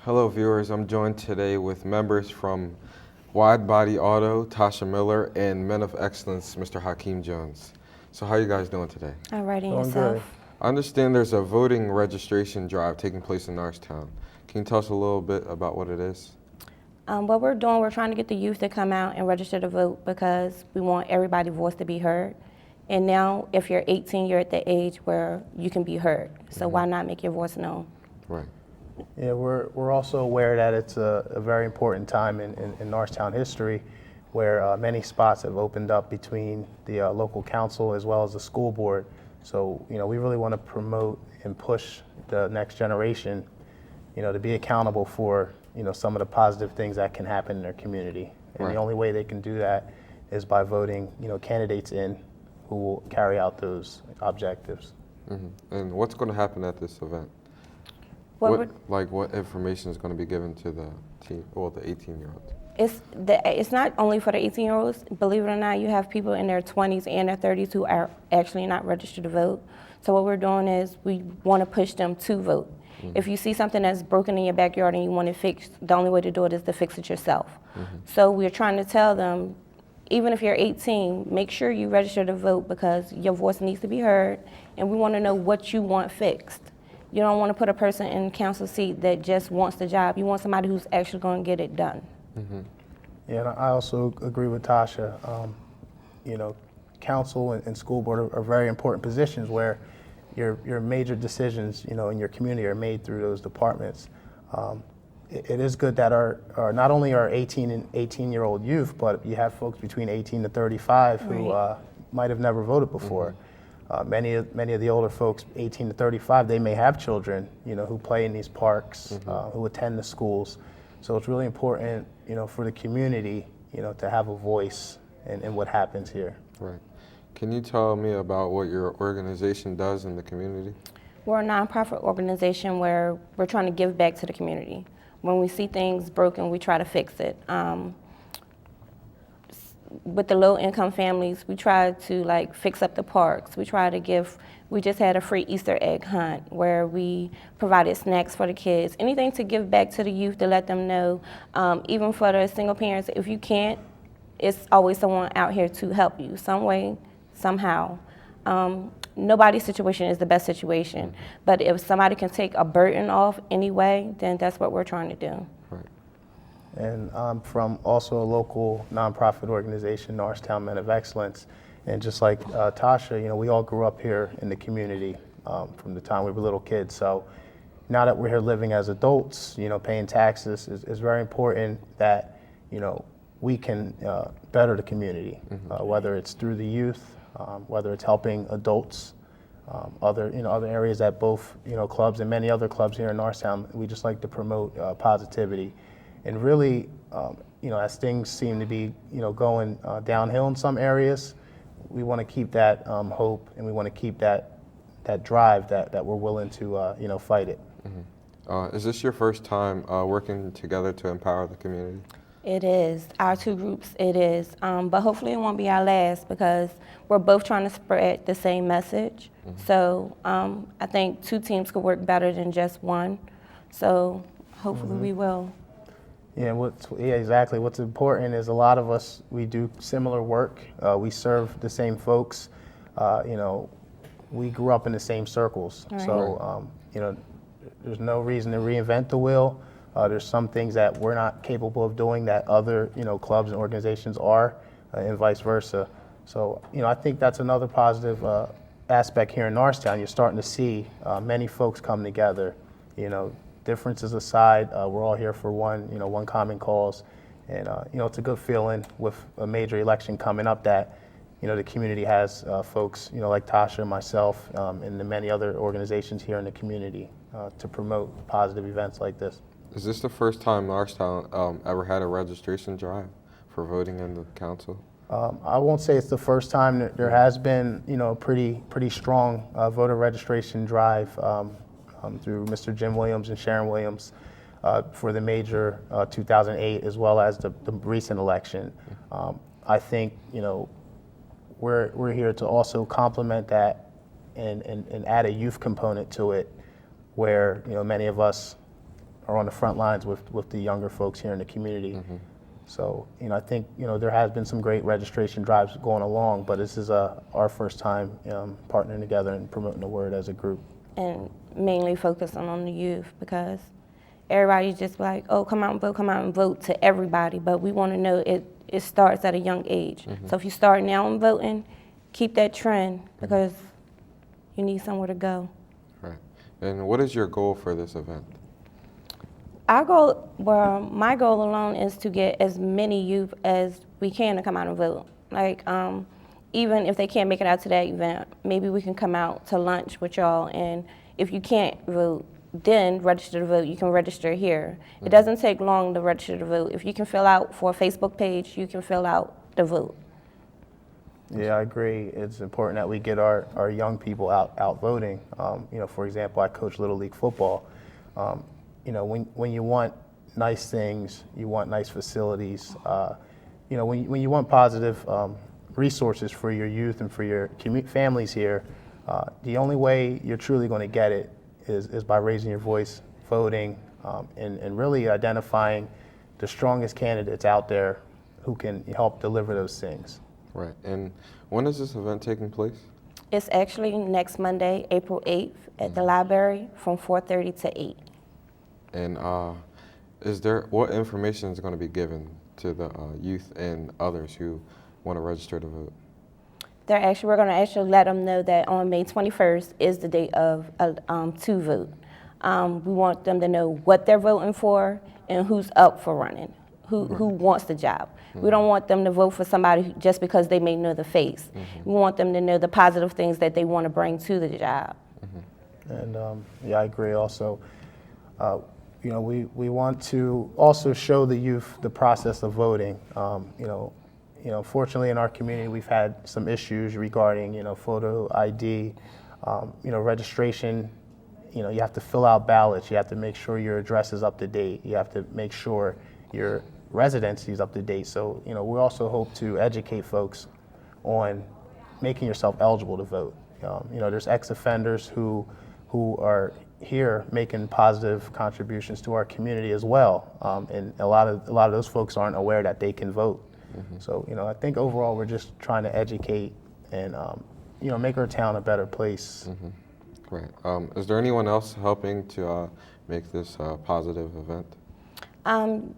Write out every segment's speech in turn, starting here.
Hello viewers, I'm joined today with members from Wyde Body Auto, Tasha Miller, and Men of Excellence, Mr. Hakeem Jones. So how are you guys doing today? All right, and Doing yourself? good. I understand there's a voting registration drive taking place in Norristown. Can you tell us a little bit about what it is? What we're doing, we're trying to get the youth to come out and register to vote because we want everybody's voice to be heard. And now, if you're 18, you're at the age where you can be heard. So why not make your voice known? Right. Yeah, we're also aware that it's a very important time in Norristown history where many spots have opened up between the local council as well as the school board. So, we really want to promote and push the next generation, to be accountable for, some of the positive things that can happen in their community. And Right. the only way they can do that is by voting, candidates in who will carry out those objectives. And what's going to happen at this event? What What information is going to be given to the teen, or the 18-year-olds? it's not only for the 18-year-olds. Believe it or not, you have people in their 20s and their 30s who are actually not registered to vote. So what we're doing is we want to push them to vote. If you see something that's broken in your backyard and you want it fixed, the only way to do it is to fix it yourself. So we're trying to tell them, even if you're 18, make sure you register to vote because your voice needs to be heard, and we want to know what you want fixed. You don't want to put a person in a council seat that just wants the job. You want somebody who's actually going to get it done. Yeah, and I also agree with Tasha. Council and school board are very important positions where your major decisions, in your community are made through those departments. It is good that our not only our 18-year-old youth, but you have folks between 18 to 35 who might have never voted before. Many of the older folks, 18 to 35, they may have children, who play in these parks, who attend the schools. So it's really important, for the community, to have a voice in what happens here. Right. Can you tell me about what your organization does in the community? We're a nonprofit organization where we're trying to give back to the community. When we see things broken, we try to fix it. With the low-income families, we try to fix up the parks. We just had a free Easter egg hunt where we provided snacks for the kids. Anything to give back to the youth to let them know, even for the single parents, if you can't, it's always someone out here to help you some way, somehow. Nobody's situation is the best situation, but if somebody can take a burden off anyway, then that's what we're trying to do. Right. And I'm from also a local nonprofit organization, Norristown Men of Excellence. And just like Tasha, we all grew up here in the community from the time we were little kids. So now that we're here living as adults, paying taxes, is very important that, we can better the community, whether it's through the youth, whether it's helping adults, other areas that both, clubs and many other clubs here in Norristown, we just like to promote positivity. And really, as things seem to be, going downhill in some areas, we want to keep that hope, and we want to keep that drive that we're willing to, fight it. Is this your first time working together to empower the community? It is. Our two groups, it is. But hopefully it won't be our last because we're both trying to spread the same message. So I think two teams could work better than just one. So hopefully we will. Yeah, exactly. What's important is a lot of us, we do similar work. We serve the same folks. We grew up in the same circles. Right. So, there's no reason to reinvent the wheel. There's some things that we're not capable of doing that other, clubs and organizations are, and vice versa. So, I think that's another positive aspect here in Norristown. You're starting to see many folks come together. Differences aside, we're all here for one common cause, and it's a good feeling with a major election coming up that the community has folks like Tasha, myself, and the many other organizations here in the community to promote positive events like this. Is this the first time Norristown ever had a registration drive for voting in the council? I won't say it's the first time. There has been, pretty strong voter registration drive through Mr. Jim Williams and Sharon Williams for the major 2008 as well as the recent election. I think, we're here to also complement that and add a youth component to it where, many of us are on the front lines with the younger folks here in the community. So, I think, there has been some great registration drives going along, but this is our first time partnering together and promoting the word as a group. And mainly focusing on the youth, because everybody's just like, oh, come out and vote to everybody, but we want to know it starts at a young age. So if you start now in voting, keep that trend, because you need somewhere to go. Right. And what is your goal for this event? My goal alone is to get as many youth as we can to come out and vote. Like, even if they can't make it out to that event, maybe we can come out to lunch with y'all, and if you can't vote, then register to vote. You can register here. It doesn't take long to register to vote. If you can fill out for a Facebook page, you can fill out the vote. Yeah, I agree. It's important that we get our young people out voting. For example, I coach Little League football. When you want nice things, you want nice facilities, when you want positive resources for your youth and for your families here, the only way you're truly going to get it is by raising your voice, voting, and really identifying the strongest candidates out there who can help deliver those things. Right. And when is this event taking place? It's actually next Monday, April 8th, at the library from 4:30 to 8. And what information is going to be given to the youth and others who want to register to vote? We're going to actually let them know that on May 21st is the date of to vote. We want them to know what they're voting for and who's up for running, who wants the job. We don't want them to vote for somebody just because they may know the face. We want them to know the positive things that they want to bring to the job. And I agree also. We want to also show the youth the process of voting. Fortunately in our community we've had some issues regarding, photo ID, registration. You have to fill out ballots. You have to make sure your address is up to date. You have to make sure your residency is up to date. So, we also hope to educate folks on making yourself eligible to vote. There's ex-offenders who are here making positive contributions to our community as well, and a lot of those folks aren't aware that they can vote. So I think overall we're just trying to educate and make our town a better place. Right. Is there anyone else helping to make this a positive event?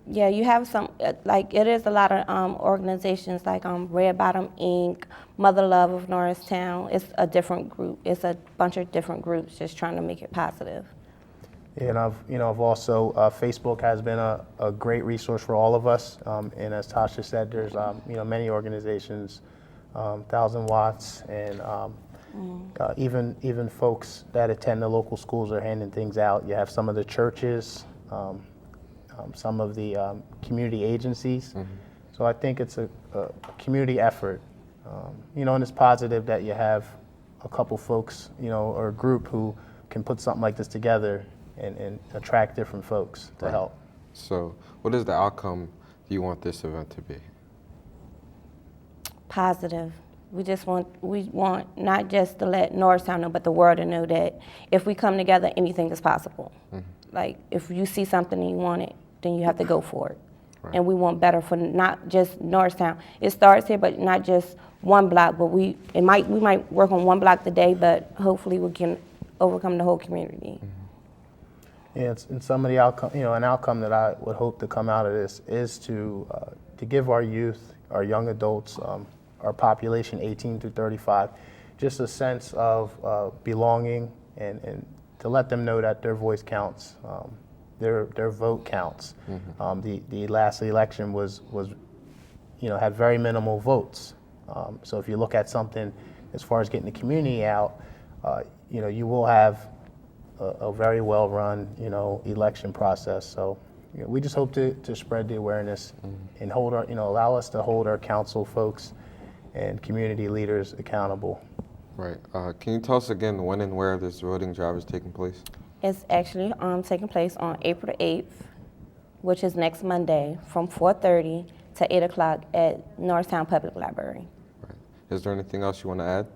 Yeah, you have some, it is a lot of organizations like Red Bottom Inc., Mother Love of Norristown. It's a different group. It's a bunch of different groups just trying to make it positive. And I've also, Facebook has been a great resource for all of us. And as Tasha said, there's, many organizations, 1,000 Watts, and even folks that attend the local schools are handing things out. You have some of the churches, some of the community agencies. So I think it's a community effort. And it's positive that you have a couple folks, or a group who can put something like this together and attract different folks to help. So what is the outcome you want this event to be? Positive. We want not just to let Norristown know, but the world to know that if we come together, anything is possible. Like, if you see something and you want it, then you have to go for it. Right. And we want better for not just Norristown. It starts here, but not just one block. But we might work on one block today, but hopefully we can overcome the whole community. Yeah, and some of the outcome, an outcome that I would hope to come out of this is to give our youth, our young adults, our population 18 to 35, just a sense of belonging and to let them know that their voice counts. Their vote counts. The last election was had very minimal votes. So if you look at something as far as getting the community out, you will have a very well-run election process. So we just hope to spread the awareness and hold our allow us to hold our council folks and community leaders accountable. Right. Can you tell us again when and where this voting drive is taking place? It's actually taking place on April 8th, which is next Monday, from 4:30 to 8 o'clock at Norristown Public Library. Right. Is there anything else you want to add?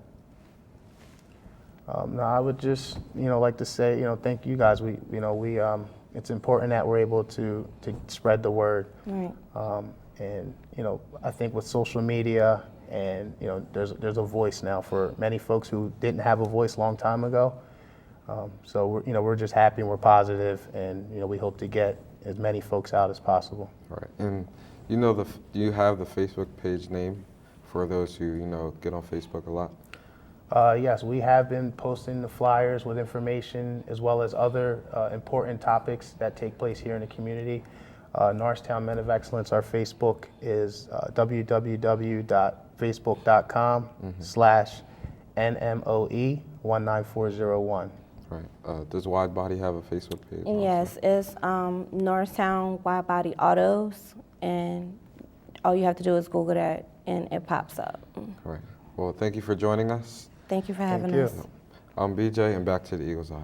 No, I would just like to say thank you guys. We it's important that we're able to spread the word. Right. And I think with social media and there's a voice now for many folks who didn't have a voice a long time ago. So we're just happy and we're positive, and we hope to get as many folks out as possible. Right. And do you have the Facebook page name for those who get on Facebook a lot? Yes, we have been posting the flyers with information as well as other important topics that take place here in the community. Norristown Men of Excellence, our Facebook is www.facebook.com/NMOE19401. Right. Does Wide Body have a Facebook page? Yes, it's Norristown Wyde Body Autos, and all you have to do is Google that, and it pops up. All right. Well, thank you for joining us. Thank you for having Thank you. us. I'm BJ, and back to the Eagle's Eye.